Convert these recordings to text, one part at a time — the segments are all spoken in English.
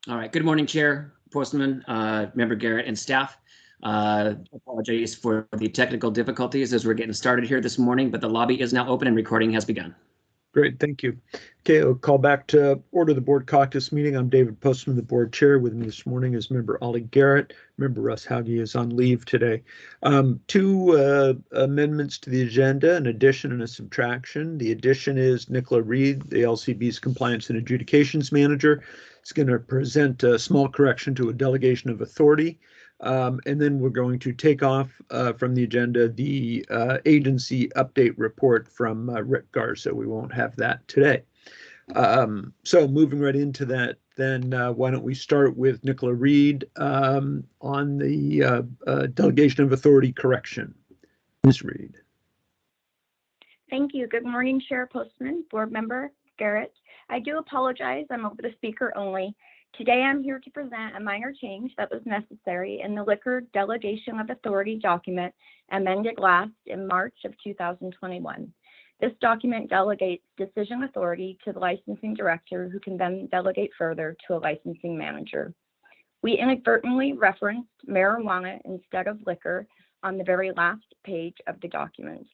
All right. Good morning, Chair Postman, Member Garrett, and staff. Apologies for the technical difficulties as we're getting started here this morning, but the lobby is now open and recording has begun. Great, thank you. Okay, I'll call back to order the board caucus meeting. I'm David Postman, the board chair. With me this morning is member Ollie Garrett. Member Russ Hauge is on leave today. Two amendments to the agenda, an addition and a subtraction. The addition is Nicola Reed, the LCB's compliance and adjudications manager. Is going to present a small correction to a delegation of authority. And then we're going to take off from the agenda the agency update report from Rick Garza. We won't have that today. So moving right into that, then why don't we start with Nicola Reed on the delegation of authority correction. Ms. Reed. Thank you. Good morning, Chair Postman, board member Garrett. I do apologize. I'm over the speaker only. Today, I'm here to present a minor change that was necessary in the liquor delegation of authority document amended last in March of 2021. This document delegates decision authority to the licensing director, who can then delegate further to a licensing manager. We inadvertently referenced marijuana instead of liquor on the very last page of the document.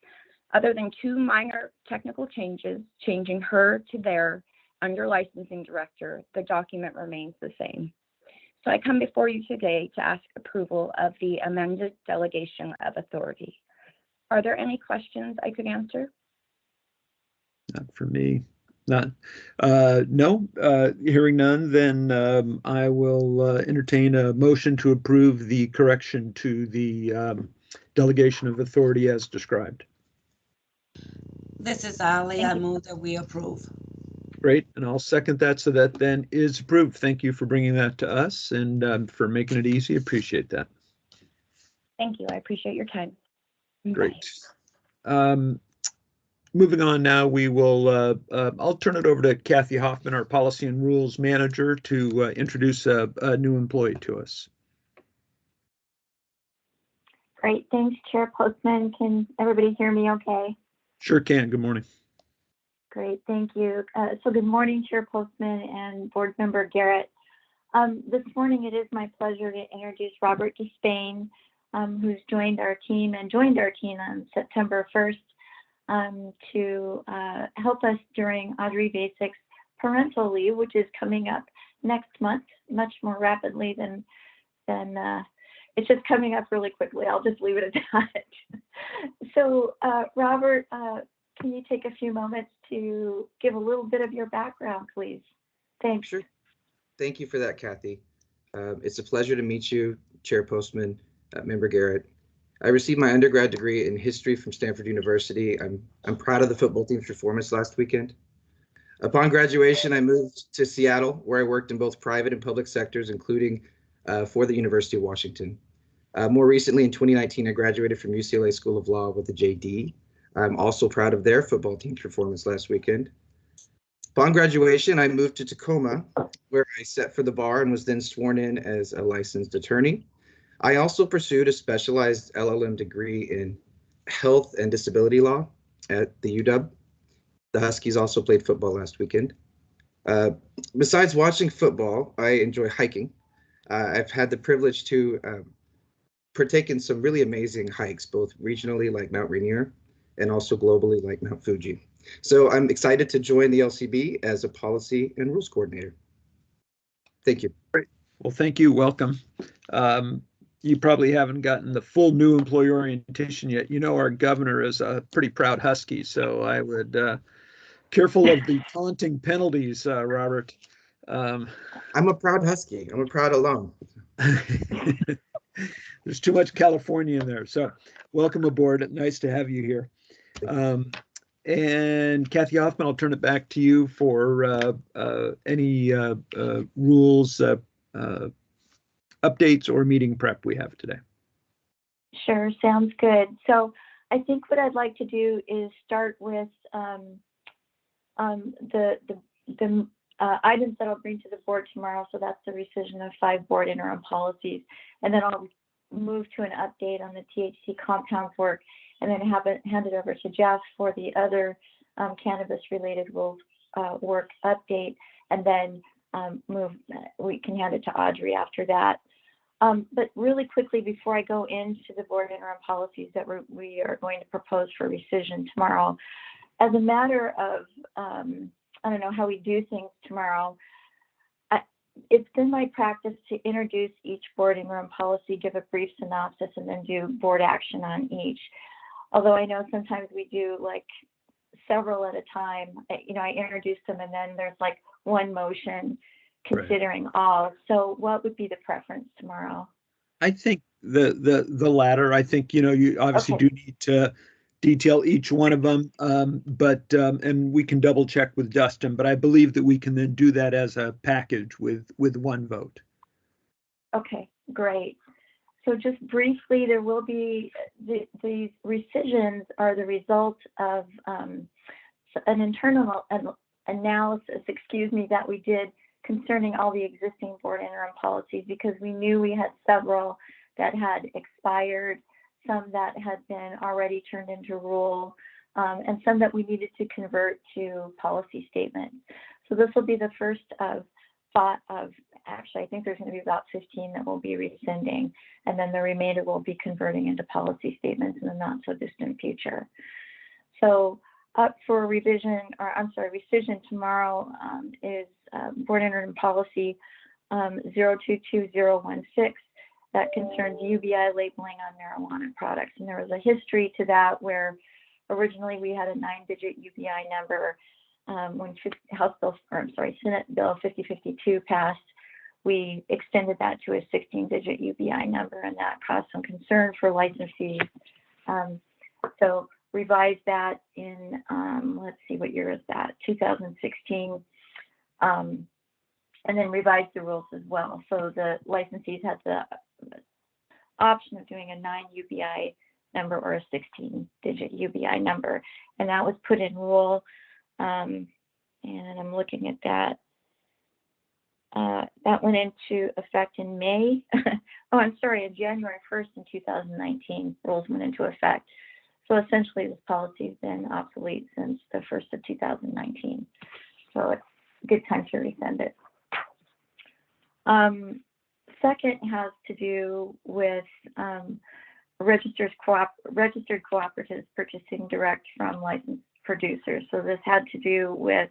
Other than two minor technical changes, changing her to their under licensing director, the document remains the same. So I come before you today to ask approval of the amended delegation of authority. Are there any questions I could answer? Not for me. Not. No. Hearing none, then I will entertain a motion to approve the correction to the delegation of authority as described. This is Ali. I move that we approve. Great, and I'll second that, so that then is approved. Thank you for bringing that to us and for making it easy. Appreciate that. Thank you. I appreciate your time. Great. Moving on now, we will. I'll turn it over to Kathy Hoffman, our policy and rules manager, to introduce a new employee to us. Great, thanks, Chair Postman. Can everybody hear me okay? Sure can. Good morning. Great, thank you. So good morning, Chair Postman and board member Garrett. This morning it is my pleasure to introduce Robert Despain, who's joined our team on September 1st to help us during Audrey Basic's parental leave, which is coming up next month, much more rapidly than it's just coming up really quickly. I'll just leave it at that. So Robert, can you take a few moments to give a little bit of your background, please? Thanks. Sure. Thank you for that, Kathy. It's a pleasure to meet you, Chair Postman, Member Garrett. I received my undergrad degree in history from Stanford University. I'm proud of the football team's performance last weekend. Upon graduation, I moved to Seattle, where I worked in both private and public sectors, including for the University of Washington. More recently, in 2019, I graduated from UCLA School of Law with a JD. I'm also proud of their football team's performance last weekend. Upon graduation, I moved to Tacoma, where I sat for the bar and was then sworn in as a licensed attorney. I also pursued a specialized LLM degree in health and disability law at the UW. The Huskies also played football last weekend. Besides watching football, I enjoy hiking. I've had the privilege to partake in some really amazing hikes, both regionally like Mount Rainier and also globally like Mount Fuji. So I'm excited to join the LCB as a policy and rules coordinator. Thank you. Great. Well, thank you. Welcome. You probably haven't gotten the full new employee orientation yet. You know, our governor is a pretty proud Husky, so I would careful of the taunting penalties, Robert. I'm a proud Husky. I'm a proud alum. There's too much California in there. So welcome aboard. Nice to have you here. And Kathy Hoffman, I'll turn it back to you for any rules, updates, or meeting prep we have today. Sure, sounds good. So I think what I'd like to do is start with the items that I'll bring to the board tomorrow. So that's the rescission of 5 board interim policies. And then I'll move to an update on the THC compounds work, and then hand it over to Jeff for the other cannabis related rules work update. And then we can hand it to Audrey after that. But really quickly, before I go into the board interim policies that we are going to propose for rescission tomorrow, as a matter of, I don't know how we do things tomorrow, it's been my practice to introduce each board interim policy, give a brief synopsis, and then do board action on each. Although I know sometimes we do like several at a time. I introduce them and then there's like one motion considering all. So what would be the preference tomorrow? I think the latter. I think, you obviously do need to detail each one of them, but and we can double check with Dustin, but I believe that we can then do that as a package with one vote. Okay, great. So just briefly, there will be, these rescissions are the result of an internal analysis, that we did concerning all the existing board interim policies, because we knew we had several that had expired, some that had been already turned into rule, and some that we needed to convert to policy statements. So this will be the first actually, I think there's going to be about 15 that will be rescinding, and then the remainder will be converting into policy statements in the not so distant future. So up for rescission tomorrow is board interim policy 022016 that concerns UBI labeling on marijuana products. And there was a history to that where originally we had a 9-digit UBI number. When Senate Bill 5052 passed, we extended that to a 16-digit UBI number, and that caused some concern for licensees. So revised that in, let's see, what year is that? 2016, and then revised the rules as well. So the licensees had the option of doing a 9 UBI number or a 16-digit UBI number, and that was put in rule. And I'm looking at that. That went into effect in May. In January 1st in 2019, rules went into effect. So essentially this policy has been obsolete since the 1st of 2019. So it's a good time to resend it. Second has to do with registered cooperatives purchasing direct from licensed producers. So this had to do with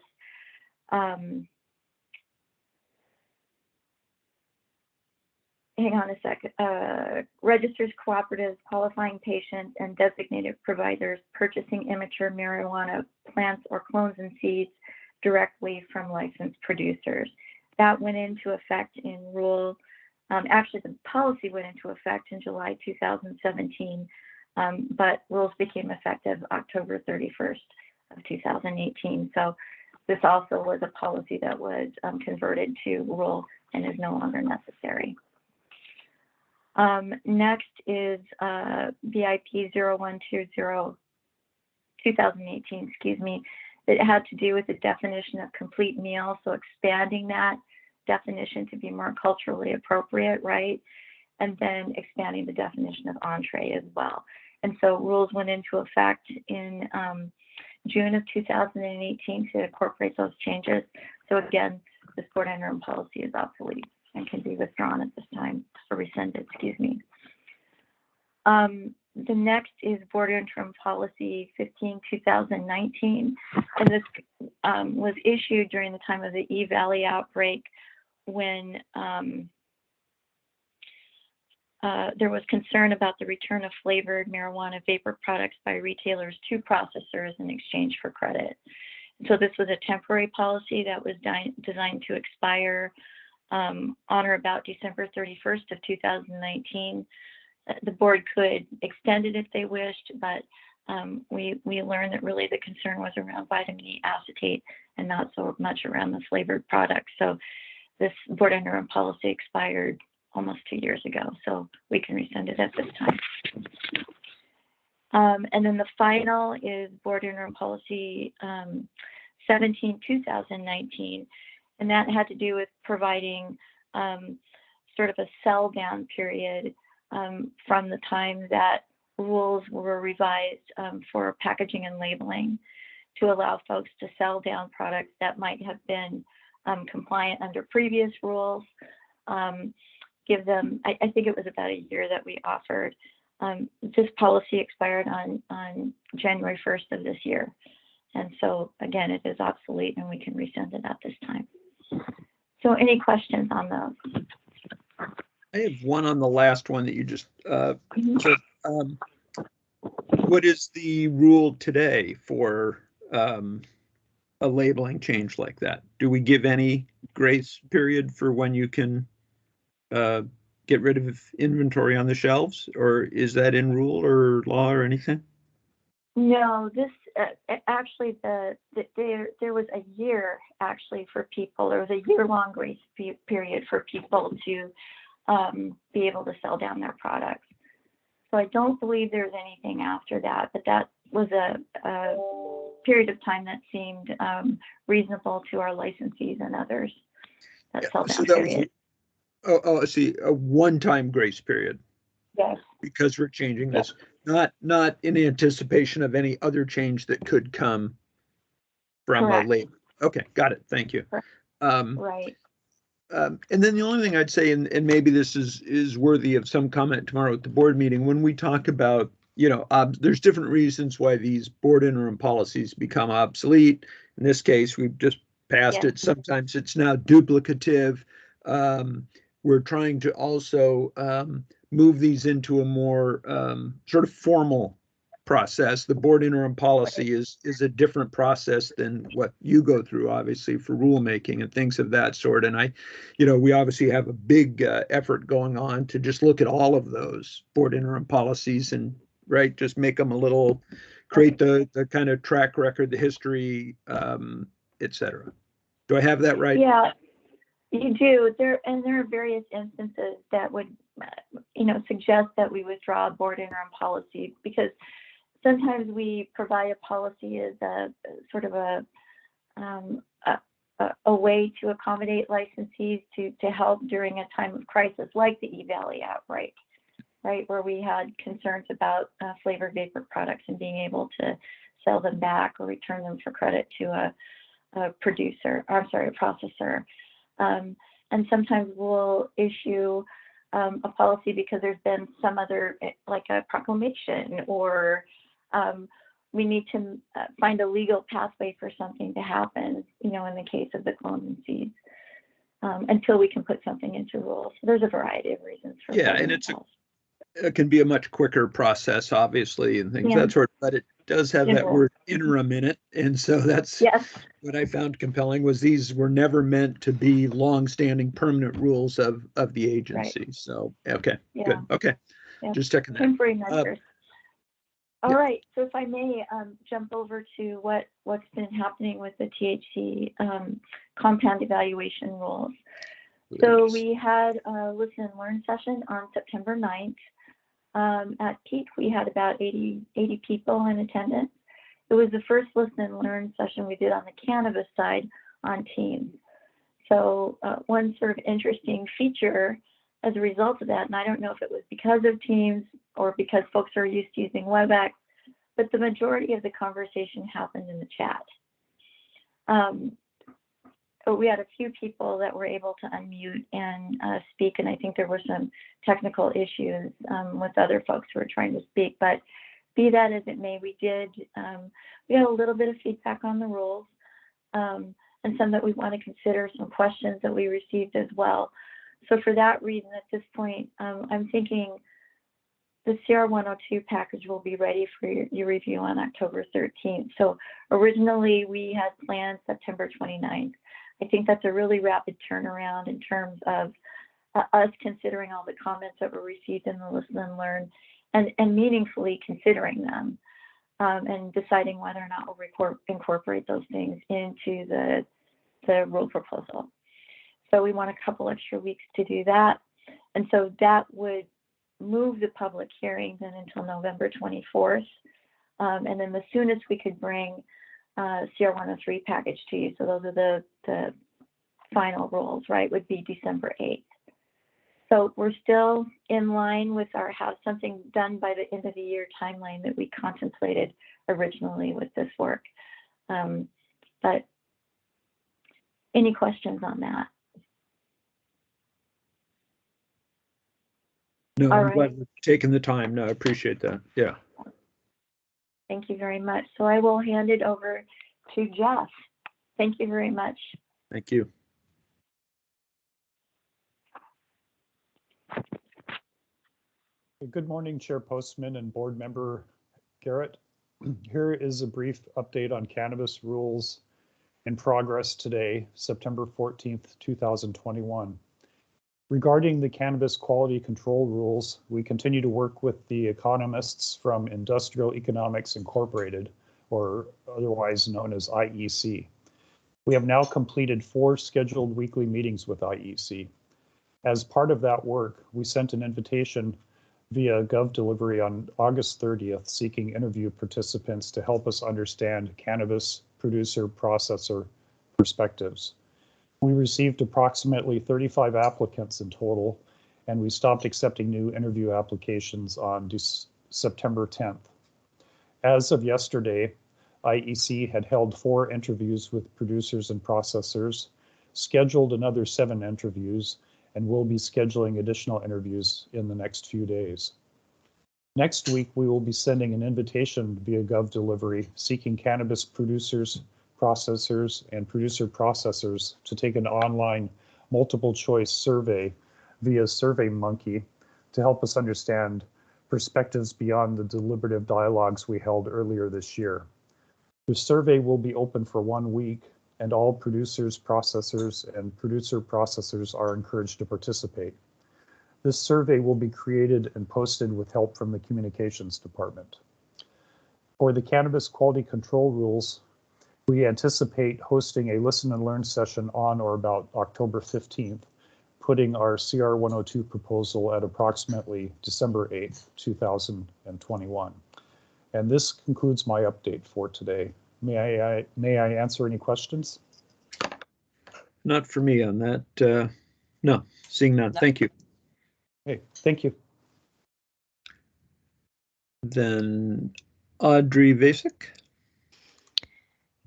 registered cooperatives, qualifying patients, and designated providers purchasing immature marijuana plants or clones and seeds directly from licensed producers. That went into effect in rule. Actually, the policy went into effect in July 2017, but rules became effective October 31st of 2018. So this also was a policy that was converted to rule and is no longer necessary. Next is BIP 0120 2018, It had to do with the definition of complete meal, so expanding that definition to be more culturally appropriate, right? And then expanding the definition of entree as well. And so rules went into effect in June of 2018 to incorporate those changes. So again, this board interim policy is obsolete and can be withdrawn at this time, or rescinded, The next is board interim policy 15/2019, and this was issued during the time of the E-Valley outbreak, when there was concern about the return of flavored marijuana vapor products by retailers to processors in exchange for credit. So this was a temporary policy that was designed to expire on or about December 31st of 2019. The board could extend it if they wished, but we learned that really the concern was around vitamin E acetate and not so much around the flavored products. So this board interim policy expired almost 2 years ago, so we can rescind it at this time. And then the final is board interim policy 17/2019, and that had to do with providing sort of a sell down period from the time that rules were revised for packaging and labeling, to allow folks to sell down products that might have been compliant under previous rules. Give them, I think it was about a year that we offered. This policy expired on January 1st of this year. And so again, it is obsolete and we can resend it at this time. So any questions on those? I have one on the last one that you just said. What is the rule today for a labeling change like that? Do we give any grace period for when you can get rid of inventory on the shelves, or is that in rule or law or anything? No, this actually there was a year actually for people. There was a year-long grace period for people to be able to sell down their products. So I don't believe there's anything after that, but that was a period of time that seemed reasonable to our licensees and others that sell down period. I see, a one-time grace period. Yes. Because we're changing this, not in anticipation of any other change that could come from a label. Okay, got it. Thank you. Right. And then the only thing I'd say, and maybe this is worthy of some comment tomorrow at the board meeting, when we talk about, there's different reasons why these board interim policies become obsolete. In this case, we've just passed it. Sometimes it's now duplicative. We're trying to also move these into a more sort of formal process. The board interim policy is a different process than what you go through, obviously, for rulemaking and things of that sort. And we obviously have a big effort going on to just look at all of those board interim policies and just make them a little, create the kind of track record, the history, et cetera. Do I have that right? Yeah. You do. There are various instances that would, suggest that we withdraw a board interim policy, because sometimes we provide a policy as a sort of a way to accommodate licensees to help during a time of crisis, like the E-Valley outbreak, right, where we had concerns about flavored vapor products and being able to sell them back or return them for credit to a processor. And sometimes we'll issue a policy because there's been some other, like a proclamation, or we need to find a legal pathway for something to happen, in the case of the clones and seeds, until we can put something into rules. So there's a variety of reasons for that. And it can be a much quicker process, obviously, and things that sort, but it does have that word interim in it. And so that's what I found compelling, was these were never meant to be long-standing permanent rules of the agency. Right. So, okay, good. Okay, just checking that. Temporary measures. All right, so if I may jump over to what's been happening with the THC compound evaluation rules. So we had a listen and learn session on September 9th. At peak, we had about 80 people in attendance. It was the first listen and learn session we did on the cannabis side on Teams. So one sort of interesting feature as a result of that, and I don't know if it was because of Teams or because folks are used to using WebEx, but the majority of the conversation happened in the chat. We had a few people that were able to unmute and speak, and I think there were some technical issues with other folks who were trying to speak, but be that as it may, we had a little bit of feedback on the rules, and some that we want to consider, some questions that we received as well. So for that reason, at this point, I'm thinking the CR 102 package will be ready for your review on October 13th. So originally we had planned September 29th. I think that's a really rapid turnaround in terms of us considering all the comments that were received in the listen and learn, and meaningfully considering them, and deciding whether or not we'll incorporate those things into the rule proposal. So we want a couple extra weeks to do that. And so that would move the public hearing then until November 24th. And then the soonest we could bring CR 103 package to you, so those are the final rules, right, would be December 8th. So we're still in line with our have something done by the end of the year timeline that we contemplated originally with this work. But any questions on that? No, All I'm right. glad you're taking the time. No, I appreciate that. Yeah. Thank you very much. So I will hand it over to Jeff. Thank you very much. Thank you. Good morning, Chair Postman and Board Member Garrett. Here is a brief update on cannabis rules in progress today, September 14th, 2021. Regarding the cannabis quality control rules, we continue to work with the economists from Industrial Economics Incorporated, or otherwise known as IEC. We have now completed 4 scheduled weekly meetings with IEC. As part of that work, we sent an invitation via Gov Delivery on August 30th, seeking interview participants to help us understand cannabis producer processor perspectives. We received approximately 35 applicants in total, and we stopped accepting new interview applications on September 10th. As of yesterday, IEC had held 4 interviews with producers and processors, scheduled another 7 interviews, and will be scheduling additional interviews in the next few days. Next week, we will be sending an invitation via Gov Delivery seeking cannabis producers, processors, and producer processors to take an online multiple choice survey via SurveyMonkey to help us understand perspectives beyond the deliberative dialogues we held earlier this year. The survey will be open for 1 week, and all producers, processors, and producer processors are encouraged to participate. This survey will be created and posted with help from the communications department. For the cannabis quality control rules, we anticipate hosting a listen and learn session on or about October 15th, putting our CR 102 proposal at approximately December 8th, 2021. And this concludes my update for today. May I answer any questions? Not for me on that. No, seeing none. Thank you. Okay, thank you. Then Audrey Vasek.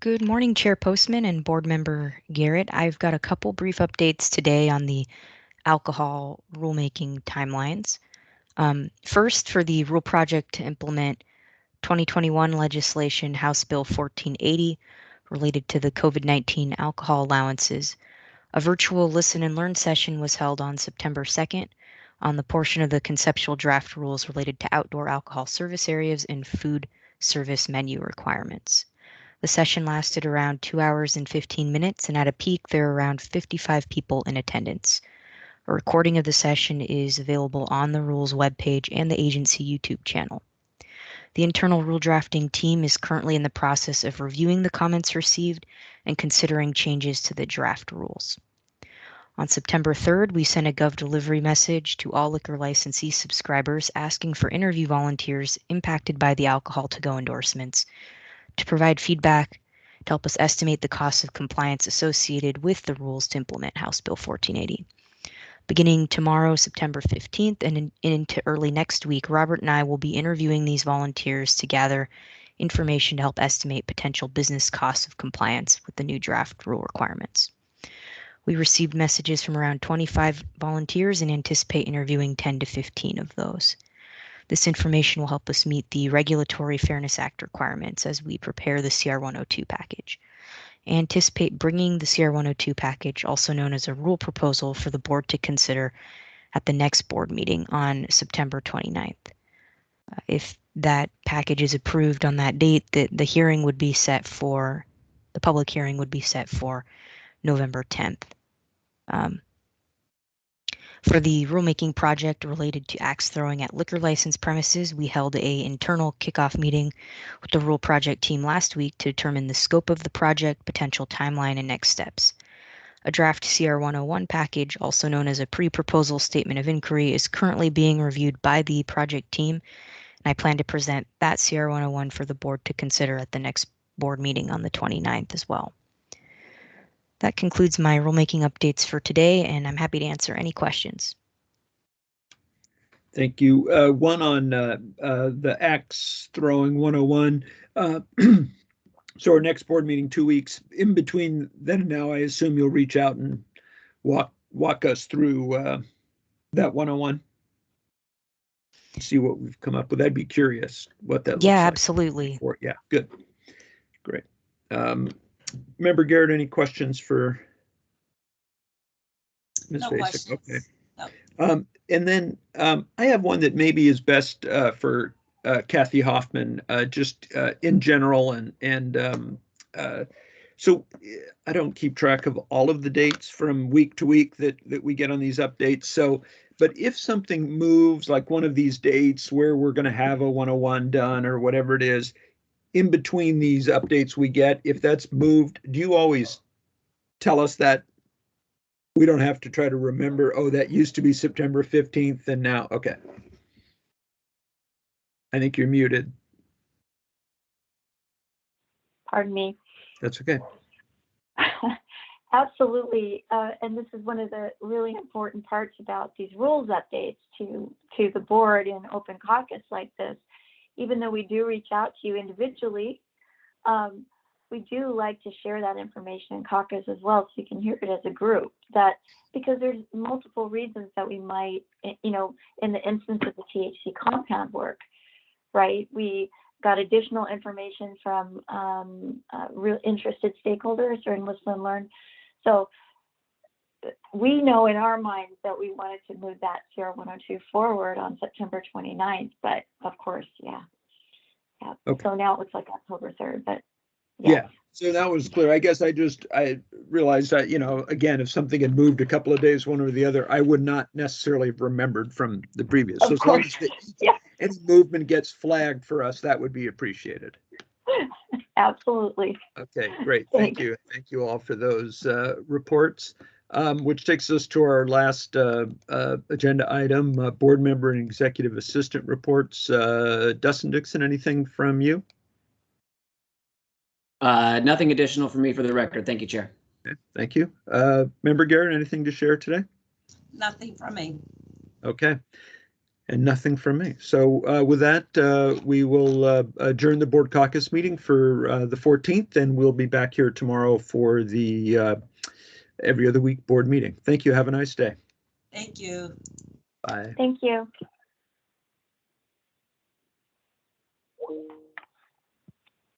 Good morning, Chair Postman and Board Member Garrett. I've got a couple brief updates today on the alcohol rulemaking timelines. First, for the rule project to implement 2021 legislation, House Bill 1480, related to the COVID-19 alcohol allowances, a virtual listen and learn session was held on September 2nd on the portion of the conceptual draft rules related to outdoor alcohol service areas and food service menu requirements. The session lasted around 2 hours and 15 minutes, and at a peak, there were around 55 people in attendance. A recording of the session is available on the rules webpage and the agency YouTube channel. The internal rule drafting team is currently in the process of reviewing the comments received and considering changes to the draft rules. On September 3rd, we sent a Gov Delivery message to all liquor licensee subscribers asking for interview volunteers impacted by the alcohol to-go endorsements to provide feedback to help us estimate the costs of compliance associated with the rules to implement House Bill 1480. Beginning tomorrow, September 15th, and into early next week, Robert and I will be interviewing these volunteers to gather information to help estimate potential business costs of compliance with the new draft rule requirements. We received messages from around 25 volunteers and anticipate interviewing 10 to 15 of those. This information will help us meet the Regulatory Fairness Act requirements as we prepare the CR 102 package. I anticipate bringing the CR 102 package, also known as a rule proposal, for the board to consider at the next board meeting on September 29th. If that package is approved on that date, the hearing would be set for, the public hearing would be set for November 10th. For the rulemaking project related to axe throwing at liquor license premises, we held an internal kickoff meeting with the rule project team last week to determine the scope of the project, potential timeline, and next steps. A draft CR 101 package, also known as a pre-proposal statement of inquiry, is currently being reviewed by the project team, and I plan to present that CR 101 for the board to consider at the next board meeting on the 29th as well. That concludes my rulemaking updates for today, and I'm happy to answer any questions. Thank you. One on the axe throwing 101. So our next board meeting, 2 weeks. In between then and now, I assume you'll reach out and walk us through that 101. See what we've come up with. I'd be curious what that looks like. Yeah, absolutely. Yeah, good. Great. Member Garrett, any questions for Ms. No Basic? questions. Okay. No. And then I have one that maybe is best for Kathy Hoffman, just in general, and so I don't keep track of all of the dates from week to week that we get on these updates. So, but if something moves, like one of these dates where we're going to have a 101 done or whatever it is, in between these updates we get, if that's moved, do you always tell us that? We don't have to try to remember, oh, that used to be September 15th and now, okay. I think you're muted. Pardon me. That's okay. Absolutely. And this is one of the really important parts about these rules updates to the board in open caucus like this. Even though we do reach out to you individually, we do like to share that information in caucus as well, so you can hear it as a group. That because there's multiple reasons that we might, in the instance of the THC compound work, right? We got additional information from real interested stakeholders during Listen and Learn. So we know in our minds that we wanted to move that CR 102 forward on September 29th, but of course, yeah. Okay. So now it looks like October 3rd, but yeah. So that was clear. I guess I realized that, again, if something had moved a couple of days, one or the other, I would not necessarily have remembered from the previous. So as long as any movement gets flagged for us, that would be appreciated. Absolutely. Okay, great. Thank you. Thank you all for those reports, which takes us to our last agenda item, board member and executive assistant reports. Dustin Dixon, anything from you? Nothing additional for me for the record. Thank you, Chair. Okay, thank you. Member Garrett, anything to share today? Nothing from me. Okay. And nothing from me. So with that, we will adjourn the board caucus meeting for the 14th, and we'll be back here tomorrow for the every other week board meeting. Thank you. Have a nice day. Thank you. Bye. Thank you.